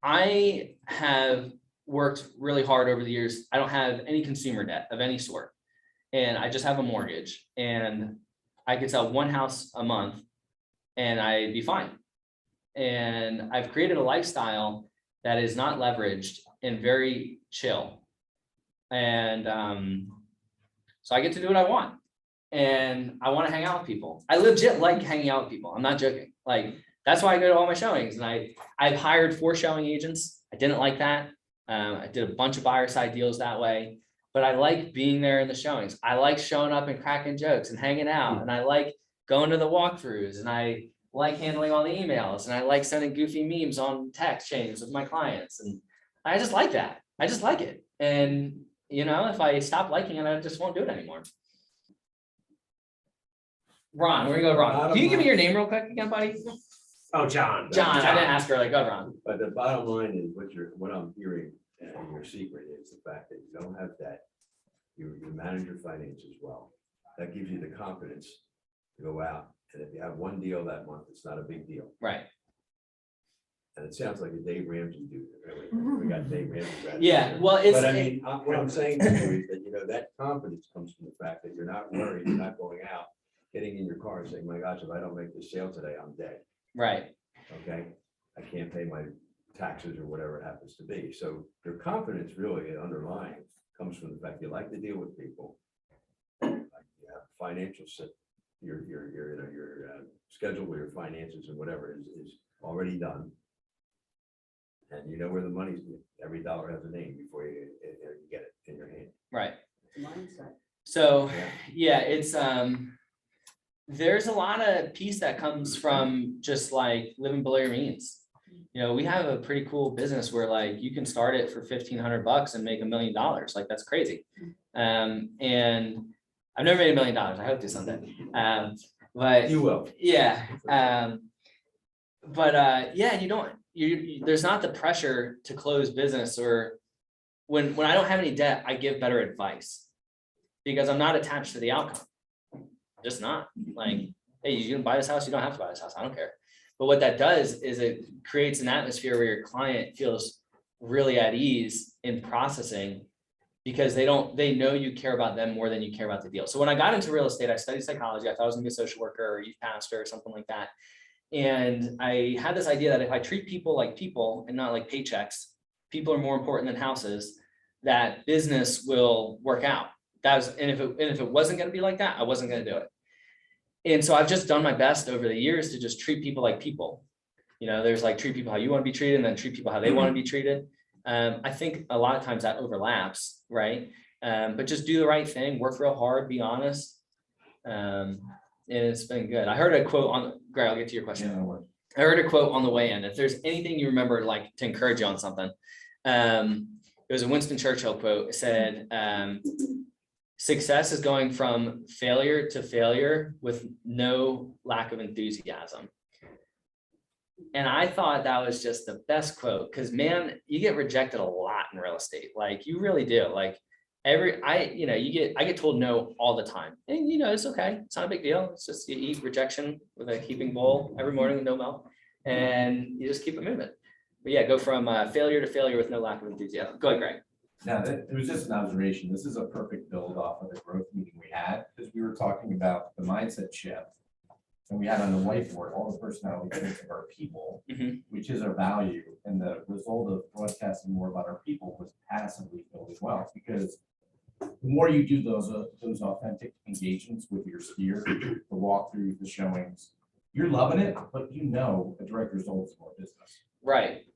I have worked really hard over the years. I don't have any consumer debt of any sort. And I just have a mortgage, and I could sell one house a month and I'd be fine. And I've created a lifestyle that is not leveraged and very chill. And so I get to do what I want. And I want to hang out with people. I legit like hanging out with people. I'm not joking. Like, that's why I go to all my showings. And I've hired 4 showing agents. I didn't like that. I did a bunch of buyer side deals that way, but I like being there in the showings. I like showing up and cracking jokes and hanging out. And I like going to the walkthroughs, and I like handling all the emails, and I like sending goofy memes on text chains with my clients. And I just like that. I just like it. And you know, if I stop liking it, I just won't do it anymore. Ron, we're gonna go Ron. Can you give me your name real quick again, buddy? Oh, John. John, I didn't ask her, like, go Ron. But the bottom line is what I'm hearing, and your secret is the fact that you don't have debt. You manage your finances well. That gives you the confidence to go out. And if you have one deal that month, it's not a big deal. Right. And it sounds like a Dave Ramsey dude, really. We got Dave Ramsey. right Yeah, there. well, it's. But I mean, what I'm saying to you is that, you know, that confidence comes from the fact that you're not worried, you're not going out, getting in your car and saying, my gosh, if I don't make this sale today, I'm dead. Right. Okay, I can't pay my taxes or whatever it happens to be. So your confidence really underlying comes from the fact you like to deal with people. Like you have financial, your schedule where your finances and whatever is already done. And you know where the money's, every dollar has a name before you get it in your hand. Right. Mindset. So, yeah, it's, there's a lot of peace that comes from just like living below your means. You know, we have a pretty cool business where like you can start it for $1,500 and make $1 million. Like, that's crazy. And I've never made $1 million. I hope to someday. But You will. yeah. Yeah, there's not the pressure to close business, or when I don't have any debt, I give better advice because I'm not attached to the outcome. Just not like, hey, you can buy this house, you don't have to buy this house, I don't care. But what that does is it creates an atmosphere where your client feels really at ease in processing, because they know you care about them more than you care about the deal. So when I got into real estate, I studied psychology. I thought I was gonna be a social worker or a youth pastor or something like that. And I had this idea that if I treat people like people and not like paychecks, people are more important than houses, that business will work out. And if it wasn't going to be like that, I wasn't going to do it. And so I've just done my best over the years to just treat people like people. You know, there's like treat people how you want to be treated, and then treat people how they want to be treated. I think a lot of times that overlaps, right? But just do the right thing, work real hard, be honest. And it's been good. I heard a quote on, Greg, I'll get to your question. I heard a quote on the way in. If there's anything you remember, like to encourage you on something, it was a Winston Churchill quote. It said, success is going from failure to failure with no lack of enthusiasm. And I thought that was just the best quote, because man, you get rejected a lot in real estate. Like, you really do. Like I get told no all the time, and you know, it's okay. It's not a big deal. It's just, you eat rejection with a heaping bowl every morning with no milk, and you just keep it moving. But yeah, go from failure to failure with no lack of enthusiasm. Go ahead, Greg. Now, it was just an observation. This is a perfect build off of the growth meeting we had, because we were talking about the mindset shift. And we had on the whiteboard all the personality traits of our people, which is our value. And the result of broadcasting more about our people was passively building wealth, because the more you do those authentic engagements with your sphere, the walkthroughs, the showings, you're loving it, but you know a direct result is more business. Right,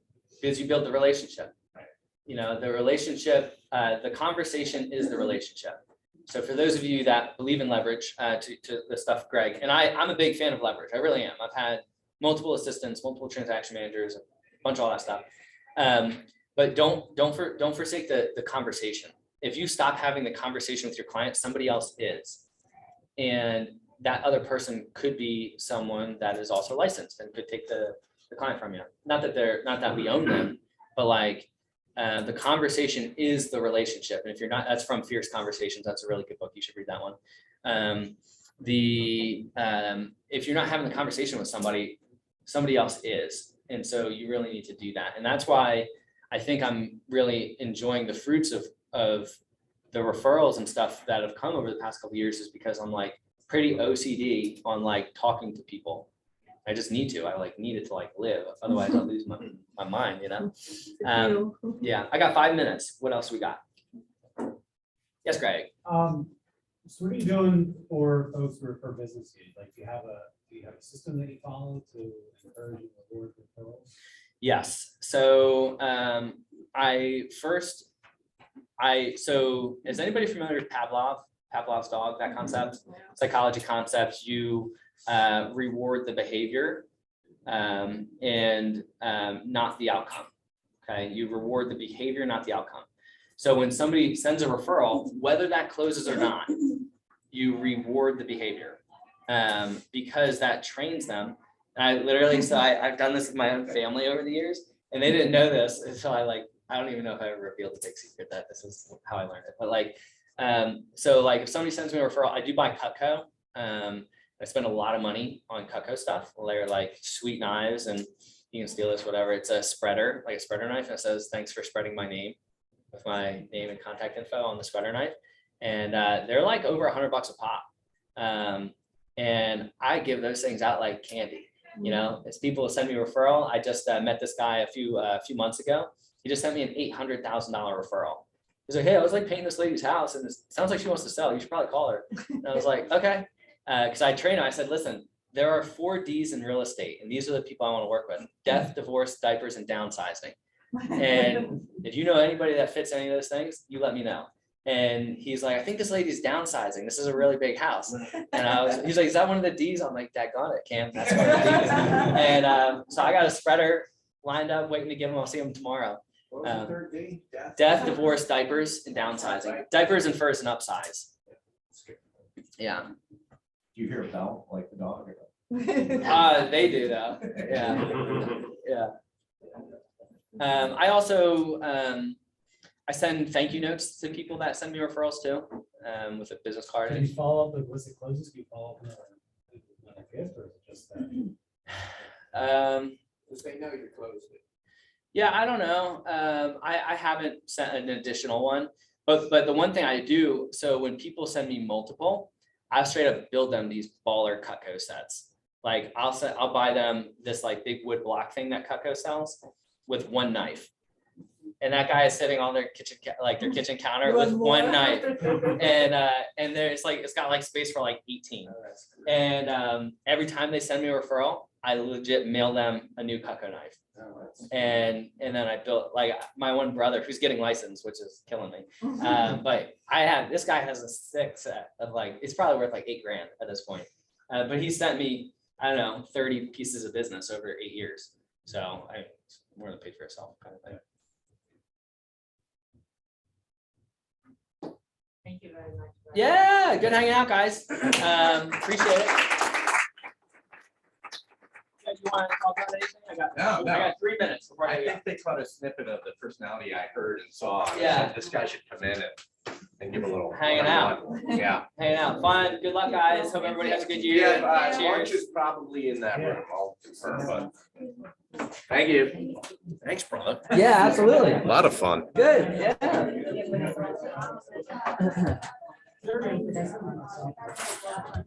because you build the relationship. Right. You know, the relationship, the conversation is the relationship. So for those of you that believe in leverage, to the stuff, Greg, and I'm a big fan of leverage. I really am. I've had multiple assistants, multiple transaction managers, a bunch of all that stuff. But don't forsake the conversation. If you stop having the conversation with your client, somebody else is, and that other person could be someone that is also licensed and could take the client from you. Not that we own them, but like, the conversation is the relationship. And if you're not, that's from Fierce Conversations. That's a really good book. You should read that one. If you're not having the conversation with somebody else is. And so you really need to do that. And that's why I think I'm really enjoying the fruits of the referrals and stuff that have come over the past couple of years is because I'm like pretty OCD on like talking to people. I just need to, I like need it to like live, otherwise I'll lose my mind, you know? Yeah, I got 5 minutes. What else we got? Yes, Greg. So what are you doing for folks who are for business use? Like, do you have a system that you follow to encourage and reward referrals? Yes, so so is anybody familiar with Pavlov's dog, that concept? Psychology concepts, you reward the behavior and not the outcome. Okay, you reward the behavior, not the outcome. So when somebody sends a referral, whether that closes or not, you reward the behavior because that trains them. And I literally, so I've done this with my own family over the years, and they didn't know this until I don't even know if I ever revealed the big secret that this is how I learned it. But like, so like if somebody sends me a referral, I do buy Cutco. I spend a lot of money on Cutco stuff. They're like sweet knives, and you can steal this, whatever. It's a spreader, like a spreader knife, and it says, "Thanks for spreading my name," with my name and contact info on the spreader knife. And they're like over $100 a pop. And I give those things out like candy. You know, as people send me a referral. I just met this guy a few months ago. He just sent me an $800,000 referral. He's like, "Hey, I was like painting this lady's house, and it sounds like she wants to sell. You should probably call her." And I was like, "Okay," because I trained him. I said, "Listen, there are 4 Ds in real estate, and these are the people I want to work with: death, divorce, diapers, and downsizing. And if you know anybody that fits any of those things, you let me know." And he's like, "I think this lady's downsizing. This is a really big house." And he's like, "Is that one of the Ds?" I'm like, "Daggone it, Cam, that's one of the Ds." And so I got a spreader lined up, waiting to give him. I'll see him tomorrow. What was the third D? Death, divorce, diapers, and downsizing. Diapers and furs and upsize. Yeah. Do you hear a bell like the dog? They do though. Yeah. Yeah. I also I send thank you notes to people that send me referrals too, with a business card. Can you follow up, once it closes, can you follow up with a gift, or is it just that? Because they know you closed it. Yeah, I don't know. I haven't sent an additional one, but the one thing I do, so when people send me multiple, I straight up build them these baller Cutco sets. Like I'll buy them this like big wood block thing that Cutco sells with one knife. And that guy is sitting on their kitchen counter with one knife. And there's like, it's got like space for like 18. And every time they send me a referral, I legit mail them a new Cutco knife. And then I built like my one brother who's getting licensed, which is killing me. But this guy has a 6 set of like, it's probably worth like $8 grand at this point. But he sent me, I don't know, 30 pieces of business over 8 years. So it's more than paid for itself kind of thing. Thank you very much. Yeah, good hanging out, guys. Appreciate it. You want to talk about anything? I got 3 minutes before I think they caught a snippet of the personality I heard and saw. and Yeah. said, "This guy should come in and give a little Hanging out. one-on-one." Yeah. Hanging out. Fun. Good luck, guys. Hope everybody has a good year. Yeah, March Cheers. is probably in that room. I'll confirm, but thank you. Thanks, brother. Yeah, absolutely. A lot of fun. Good. Yeah.